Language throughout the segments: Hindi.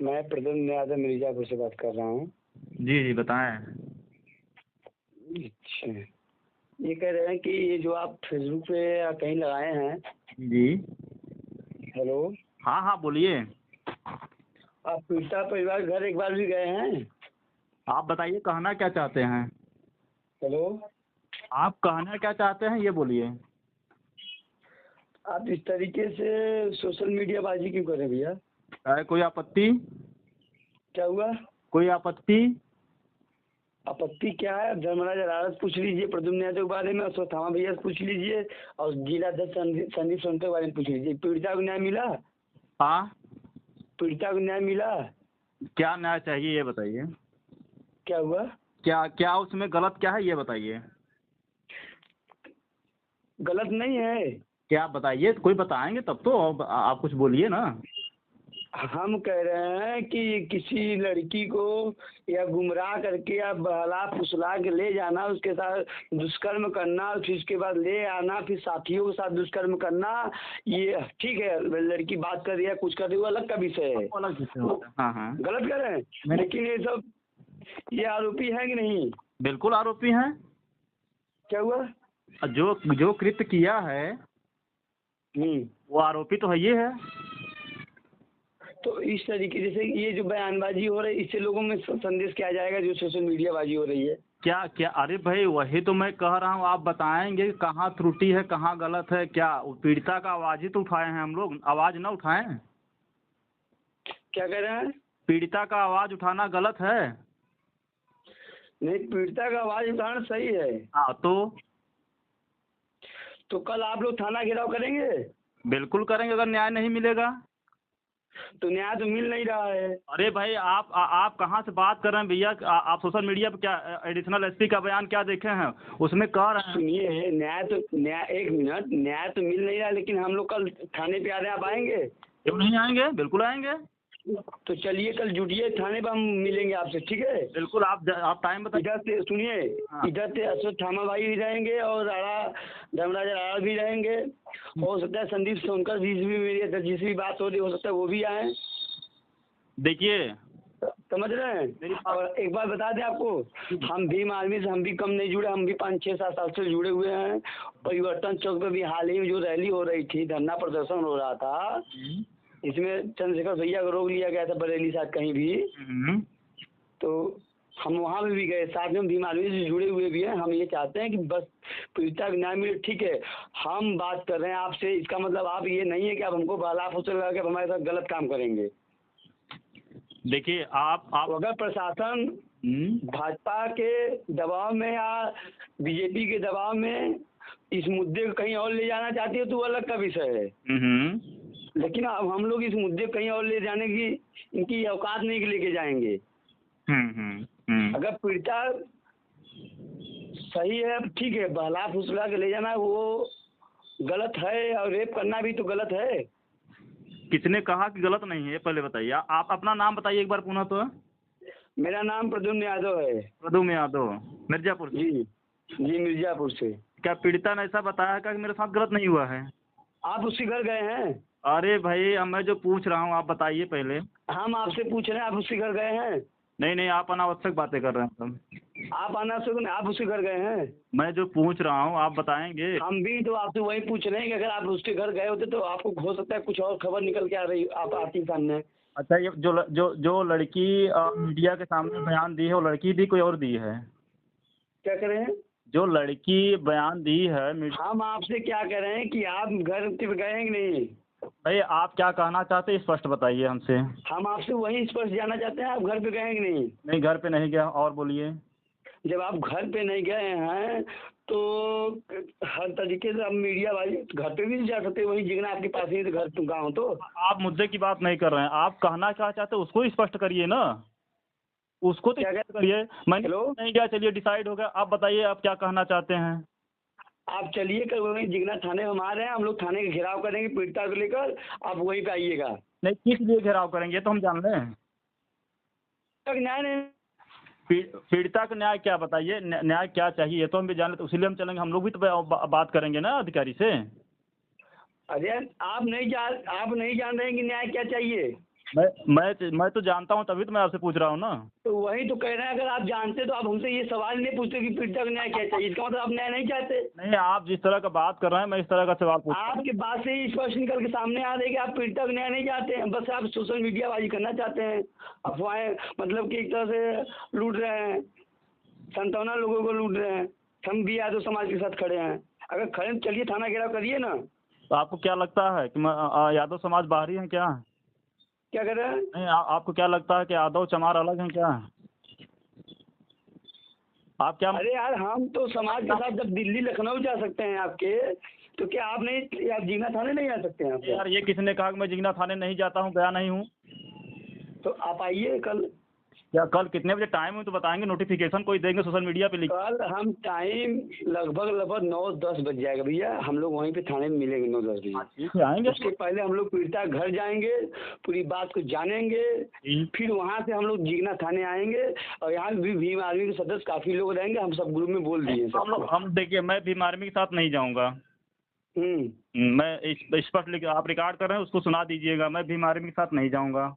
मैं प्रद्युम्न यादव मिर्जापुर से बात कर रहा हूँ। जी जी बताएं। अच्छा, ये कह रहे हैं कि ये जो आप फेसबुक पे या कहीं लगाए हैं। जी हेलो, हाँ हाँ बोलिए। आप पीड़िता परिवार घर एक बार भी गए हैं? आप बताइए कहना क्या चाहते हैं। हेलो, आप कहना क्या चाहते हैं ये बोलिए। आप इस तरीके से सोशल मीडिया बाजी क्यों कर रहे हैं भैया? कोई आपत्ति? क्या हुआ? कोई आपत्ति? आपत्ति क्या है? धर्मराज अदालत पूछ लीजिए प्रद्युम्न यादव के बारे में, अश्वत्थामा भैया से पूछ लीजिए, और जिला अध्यक्ष संदीप सोनकर के बारे में पूछ लीजिए। पीड़िता को न्याय मिला? हाँ, पीड़िता को न्याय मिला? क्या न्याय चाहिए ये बताइए। क्या हुआ? क्या क्या उसमें गलत क्या है ये बताइए। गलत नहीं है। क्या बताइए, कोई बताएंगे तब तो। अब आप कुछ बोलिए ना। हम कह रहे हैं कि किसी लड़की को या गुमराह करके या बहला फुसला के ले जाना, उसके साथ दुष्कर्म करना, फिर उसके बाद ले आना, फिर साथियों के साथ दुष्कर्म करना, ये ठीक है। लड़की बात कर रही है, कुछ कर रही है, वो अलग का विषय है। अलग विषय होता है। हाँ हाँ गलत कर रहे हैं, लेकिन ये सब ये आरोपी है कि नहीं? बिल्कुल आरोपी हैं। क्या हुआ? जो जो कृत्य किया है वो आरोपी तो है ये है। तो इस तरीके जैसे ये जो बयानबाजी हो रही है, इससे लोगों में संदेश क्या जाएगा जो सोशल मीडिया बाजी हो रही है? क्या क्या? अरे भाई वही तो मैं कह रहा हूँ, आप बताएंगे कि कहाँ त्रुटि है कहाँ गलत है। क्या पीड़िता का आवाज़ ही तो उठाए हैं हम लोग, आवाज़ ना उठाएं? क्या कह रहे हैं? पीड़िता का आवाज़ उठाना गलत है? नहीं, पीड़िता का आवाज उठाना सही है। हाँ तो कल आप लोग थाना घेराव करेंगे? बिल्कुल करेंगे अगर न्याय नहीं मिलेगा। तो न्याय तो मिल नहीं रहा है। अरे भाई आप कहाँ से बात कर रहे हैं भैया? आप सोशल मीडिया पे क्या एडिशनल एसपी का बयान क्या देखे हैं? उसमें कह रहे हैं। सुनिए, न्याय एक मिनट, न्याय तो मिल नहीं रहा, लेकिन हम लोग कल थाने पे आ रहे हैं, आप आएंगे? क्यों नहीं आएंगे, बिल्कुल आएंगे। तो चलिए कल जुटिए थाने पर, हम मिलेंगे आपसे, ठीक है? बिल्कुल आप टाइम बताइए। इधर से सुनिए, हाँ। इधर से अश्वत्थामा भाई भी रहेंगे और धर्मराज राणा भी रहेंगे। हो सकता है संदीप सोनकर जी से भी मेरी जिस भी बात हो रही हो सकता है वो भी आए। देखिए समझ रहे हैं? और एक बात बता दें आपको, हम भीम आर्मी से हम भी कम नहीं जुड़े, हम भी 5-6-7 साल से जुड़े हुए हैं। परिवर्तन चौक पे भी हाल ही में जो रैली हो रही थी, धरना प्रदर्शन हो रहा था, इसमें चंद्रशेखर भैया को रोक लिया गया था बरेली साथ कहीं भी। तो हम वहाँ पे भी गए, साथ में हम भीम आर्मी से जुड़े हुए भी हैं। हम ये चाहते हैं कि बस पीड़िता को न्याय मिले, ठीक है। हम बात कर रहे हैं आपसे, इसका मतलब आप ये नहीं है कि आप हमको बहला फुसला लगा के हमारे साथ गलत काम करेंगे। देखिए आप अगर प्रशासन भाजपा के दबाव में या बीजेपी के दबाव में इस मुद्दे को कहीं और ले जाना चाहती है तो वो अलग का विषय है। लेकिन अब हम लोग इस मुद्दे को कहीं और ले जाने की इनकी औकात नहीं लेके जाएंगे। अगर पीड़िता सही है, ठीक है, बहला फुसला के ले जाना वो गलत है, और रेप करना भी तो गलत है। किसने कहा कि गलत नहीं है? पहले बताइए, आप अपना नाम बताइए एक बार पुनः तो। मेरा नाम प्रद्युम्न यादव है। प्रद्युम्न यादव, मिर्जापुर से। जी मिर्जापुर से। क्या पीड़िता ने ऐसा बताया कि मेरे साथ गलत नहीं हुआ है? आप उसके घर गए हैं? अरे भाई मैं जो पूछ रहा हूँ आप बताइए पहले। हम आपसे पूछ रहे हैं, आप उसके घर गए हैं? नहीं आप अनावश्यक बातें कर रहे हैं। आप अनावश्यक, आप उसके घर गए हैं? मैं जो पूछ रहा हूँ आप बताएंगे। हम भी तो आपसे वही पूछ रहे हैं कि अगर आप उसके घर गए होते तो आपको हो सकता है कुछ और खबर निकल के आ रही आप आती सामने। अच्छा, ये जो लड़की मीडिया के सामने बयान दी है वो लड़की दी कोई और दी है? क्या कह रहे हैं? जो लड़की बयान दी है हम आपसे क्या कह रहे हैं कि आप घर पे गए हैं कि नहीं? भाई आप क्या कहना चाहते हैं स्पष्ट बताइए हमसे। हम आपसे वही स्पष्ट जानना चाहते हैं, आप घर पे गए हैं कि नहीं? नहीं घर पे नहीं गया। और बोलिए। जब आप घर पे नहीं गए हैं तो हर तरीके से आप मीडिया वाले घर पे भी नहीं जा सकते, वही जिगना आपके पास ही घर गाँव। तो आप मुद्दे की बात नहीं कर रहे हैं, आप कहना क्या चाहते हैं उसको स्पष्ट करिए ना। उसको तो क्या करिए। मैंने नहीं गया, चलिए डिसाइड हो गया। आप बताइए आप क्या कहना चाहते हैं। आप चलिए कल वहीं जिगना थाने में हम आ रहे हैं, हम लोग थाने का घेराव करेंगे पीड़िता को लेकर, आप वहीं पे आइएगा। नहीं किस लिए घेराव करेंगे तो हम जान रहे हैं। न्याय नहीं, पीड़िता का न्याय क्या बताइए, न्याय क्या चाहिए ये तो हम भी जान लेते, इसीलिए हम चलेंगे। हम लोग भी तो बात करेंगे ना अधिकारी से। अरे आप नहीं जान रहे हैं कि न्याय क्या चाहिए। मैं तो जानता हूँ, तभी तो मैं आपसे पूछ रहा हूँ ना। तो वही तो कह रहे हैं, अगर आप जानते तो आप हमसे ये सवाल नहीं पूछते कि पीड़िता को न्याय क्या चाहिए, इसका मतलब आप न्याय नहीं चाहते। नहीं, आप जिस तरह का बात कर रहे हैं मैं इस तरह का सवाल पूछ रहा हूँ। आपकी बात से ही स्पष्ट निकल के सामने आ रही है कि आप पीड़िता को न्याय नहीं चाहते हैं, बस आप सोशल मीडिया बाजी करना चाहते हैं, अफवाहें मतलब कि एक तरह से लूट रहे हैं, संतावना लोगों को लूट रहे हैं। हम भी यादव समाज के साथ खड़े हैं, अगर खड़े हैं तो चलिए थाना घेराव करिए ना। तो आपको क्या लगता है कि यादव समाज बाहरी हैं क्या? क्या कर रहे हैं? नहीं, आपको क्या लगता है कि यादव चमार अलग हैं क्या? आप क्या? अरे यार, हम तो समाज के साथ जब दिल्ली लखनऊ जा सकते हैं आपके, तो क्या आप नहीं, आप जीना थाने नहीं आ सकते हैं आप? यार ये किसने कहा कि मैं जिगना थाने नहीं जाता हूँ, गया नहीं हूँ? तो आप आइए कल। क्या कल कितने बजे टाइम है तो बताएंगे, नोटिफिकेशन कोई देंगे सोशल मीडिया पे लिख। कल हम टाइम लगभग 9-10 बज जाएगा भैया, हम लोग वहीं पे थाने में मिलेंगे 9-10 बजे। ठीक है, आएंगे। उसके पहले हम लोग पीड़िता घर जाएंगे, पूरी बात को जानेंगे, फिर वहाँ से हम लोग जीगना थाने आएंगे, और यहाँ भी भीम आर्मी के सदस्य काफी लोग रहेंगे, हम सब ग्रुप में बोल दिए हम देखिए, मैं भीम आर्मी के साथ नहीं जाऊँगा। मैं स्पष्ट लिख, आप रिकॉर्ड कर रहे हैं उसको सुना दीजिएगा, मैं भीम आर्मी के साथ नहीं जाऊँगा।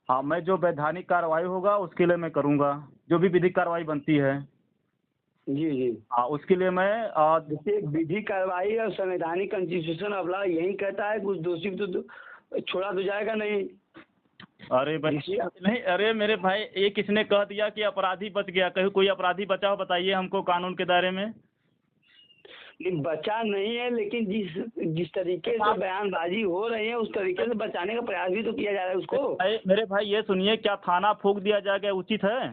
हाँ, मैं जो वैधानिक कार्रवाई होगा उसके लिए मैं करूँगा, जो भी विधिक कार्रवाई बनती है। जी जी। हाँ, उसके लिए मैं देखिए, विधि कार्रवाई और संवैधानिक कॉन्स्टिट्यूशन ऑफ लॉ यही कहता है, कुछ दोषी को तो छोड़ा तो जाएगा नहीं। अरे भाई नहीं, अरे मेरे भाई, ये किसने कह दिया कि अपराधी बच गया? कहीं कोई अपराधी बचा हो बताइए हमको कानून के दायरे में। नहीं, बचा नहीं है, लेकिन जिस तरीके से बयानबाजी हो रही है उस तरीके से बचाने का प्रयास भी तो किया जा रहा है उसको। मेरे भाई ये सुनिए, क्या थाना फूंक दिया जाएगा उचित है?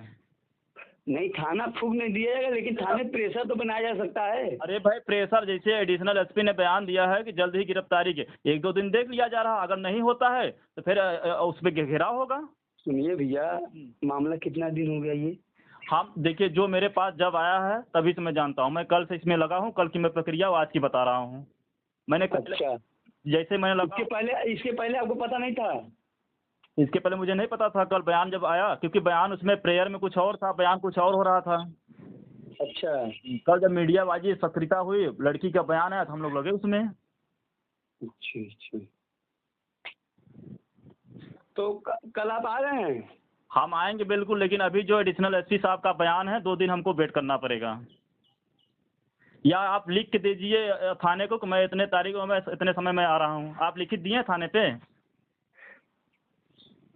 नहीं, थाना फूंक नहीं दिया जाएगा, लेकिन थाने प्रेशर तो बनाया जा सकता है। अरे भाई, प्रेशर जैसे एडिशनल एसपी ने बयान दिया है कि जल्द ही गिरफ्तारी के 1-2 दिन देख लिया जा रहा, अगर नहीं होता है तो फिर उस पर घेराव होगा। सुनिए भैया, मामला कितना दिन हो गया ये? हम देखिए, जो मेरे पास जब आया है तभी से मैं जानता हूँ, मैं कल से इसमें लगा हूँ, कल की मैं प्रक्रिया आज की बता रहा हूँ। मैंने अच्छा, जैसे मैंने लगा, इसके पहले आपको पता नहीं था? इसके पहले मुझे नहीं पता था, कल बयान जब आया, क्योंकि बयान उसमें प्रेयर में कुछ और था, बयान कुछ और हो रहा था। अच्छा। कल जब मीडियाबाजी सक्रियता हुई, लड़की का बयान आया तो हम लोग लगे उसमें। अच्छा अच्छा, तो कल आप आ रहे हैं? हम आएंगे बिल्कुल, लेकिन अभी जो एडिशनल एसपी साहब का बयान है 2 दिन हमको वेट करना पड़ेगा, या आप लिख के दीजिए थाने को कि मैं इतने तारीख को, मैं इतने समय में आ रहा हूँ। आप लिखित दिए थाने पे?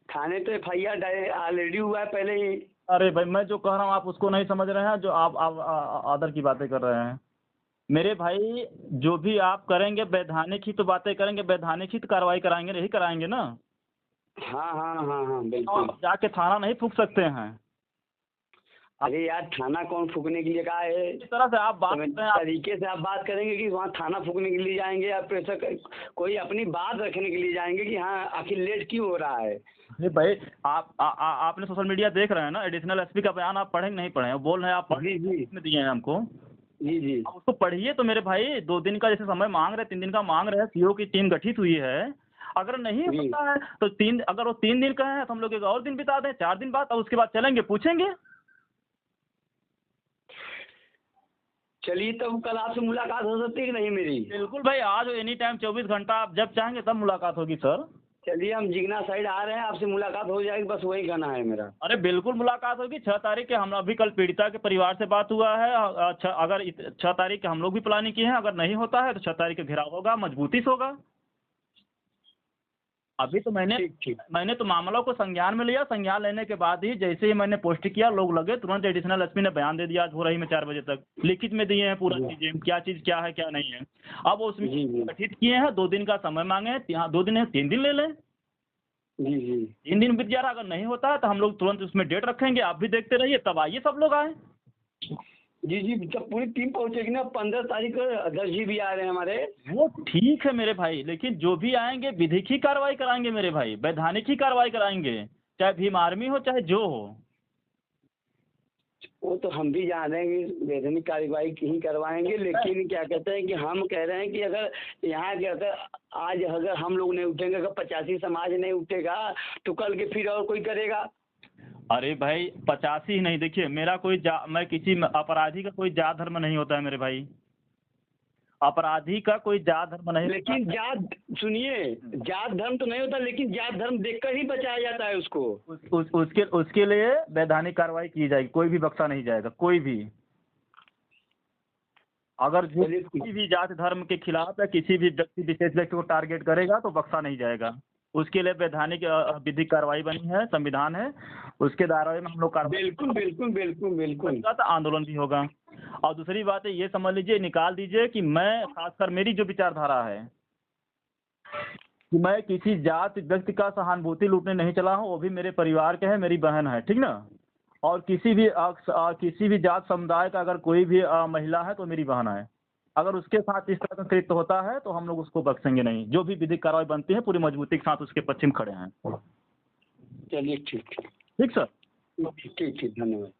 थाने तो FIR ऑलरेडी हुआ है पहले ही। अरे भाई, मैं जो कह रहा हूँ आप उसको नहीं समझ रहे हैं, जो आप आदर की बातें कर रहे हैं। मेरे भाई, जो भी आप करेंगे वैधानिक ही तो बातें करेंगे, वैधानिक ही तो कार्रवाई कराएंगे, नहीं कराएंगे ना। हाँ हाँ हाँ हाँ, बिल्कुल। जाके थाना नहीं फूंक सकते हैं। अरे यार, थाना कौन फूकने के लिए कहा है? इस तरह से आप बात तो तरीके से आप बात करेंगे कि वहाँ थाना फूकने के लिए जाएंगे, या प्रेशर कोई अपनी बात रखने के लिए जाएंगे कि हाँ आखिर लेट क्यों हो रहा है? अरे भाई, आपने सोशल मीडिया देख रहे हैं ना, एडिशनल एसपी का बयान आप पढ़े नहीं पढ़े? बोल रहे हैं आप जी जी में दिए हैं हमको। जी जी। आप उसको पढ़िए तो मेरे भाई, 2 दिन का जैसे समय मांग रहे, 3 दिन का मांग रहे हैं, सीओ की टीम गठित हुई है। अगर नहीं होता है तो अगर वो 3 दिन का है तो हम लोग एक और दिन बिता दें, 4 दिन बाद, और उसके बाद चलेंगे पूछेंगे। चलिए, तब कल आपसे मुलाकात हो सकती है कि नहीं मेरी? बिल्कुल भाई, आज एनी टाइम 24 घंटा, आप जब चाहेंगे तब मुलाकात होगी सर। चलिए, हम जिगना साइड आ रहे हैं, आपसे मुलाकात हो जाएगी, बस वही कहना है मेरा। अरे बिल्कुल मुलाकात होगी। 6 तारीख के हम अभी कल पीड़िता के परिवार से बात हुआ है। अगर 6 तारीख के हम लोग भी प्लानिंग किए हैं, अगर नहीं होता है तो 6 तारीख का घेराव होगा, मजबूती से होगा। अभी तो मैंने तो मामलों को संज्ञान में लिया, संज्ञान लेने के बाद ही जैसे ही मैंने पोस्ट किया, लोग लगे तुरंत। एडिशनल एसपी ने बयान दे दिया, आज हो रही में 4 बजे तक लिखित में दिए हैं पूरा चीजें, क्या चीज क्या है क्या नहीं है। अब उसमें गठित किए हैं, 2 दिन का समय मांगे हैं, यहाँ 2 दिन है, 3 दिन ले लें। जी जी। 3 दिन बीत जा रहा, अगर नहीं होता है तो हम लोग तुरंत उसमें डेट रखेंगे, आप भी देखते रहिए, तब आइए सब लोग आए। जी जी, जब पूरी टीम पहुंचेगी ना, 15 तारीख को अध्यक्ष जी भी आ रहे हैं हमारे। वो ठीक है मेरे भाई, लेकिन जो भी आएंगे विधिक ही कार्रवाई कराएंगे मेरे भाई, वैधानिक ही कार्रवाई कराएंगे, चाहे भीम आर्मी हो चाहे जो हो। वो तो हम भी जान रहे हैं कि वैधानिक कार्रवाई ही करवाएंगे, लेकिन क्या कहते हैं कि हम कह रहे हैं कि अगर यहाँ क्या कहते हैं, आज अगर हम लोग नहीं उठेंगे, अगर 85 समाज नहीं उठेगा तो कल के फिर और कोई करेगा। अरे भाई, 85 ही नहीं, देखिए मेरा कोई मैं किसी अपराधी का कोई जात धर्म नहीं होता है मेरे भाई। अपराधी का कोई जात धर्म नहीं। लेकिन जात, सुनिए, जात धर्म तो नहीं होता, लेकिन जात धर्म देखकर ही बचाया जाता है उसको। उसके लिए वैधानिक कार्रवाई की जाएगी, कोई भी बख्शा नहीं जाएगा, कोई भी। अगर जो किसी भी जाति धर्म के खिलाफ या किसी भी व्यक्ति विशेष व्यक्ति को टारगेट करेगा तो बख्शा नहीं जाएगा। उसके लिए वैधानिक विधिक कार्रवाई बनी है, संविधान है, उसके दायरे में हम लोग कार्रवाई। बिल्कुल बिल्कुल बिल्कुल बिल्कुल। तो आंदोलन भी होगा। और दूसरी बात है, ये समझ लीजिए, निकाल दीजिए कि मैं, खासकर मेरी जो विचारधारा है कि मैं किसी जाति व्यक्ति का सहानुभूति लूटने नहीं चला हूँ, वो भी मेरे परिवार के है, मेरी बहन है, ठीक ना। और किसी भी जात समुदाय का अगर कोई भी महिला है तो मेरी बहन है। अगर उसके साथ इस तरह का कृत्य होता है तो हम लोग उसको बख्शेंगे नहीं। जो भी विधिक कार्रवाई बनती है पूरी मजबूती के साथ उसके पश्चिम खड़े हैं। चलिए ठीक है। ठीक सर। ठीक ठीक, धन्यवाद।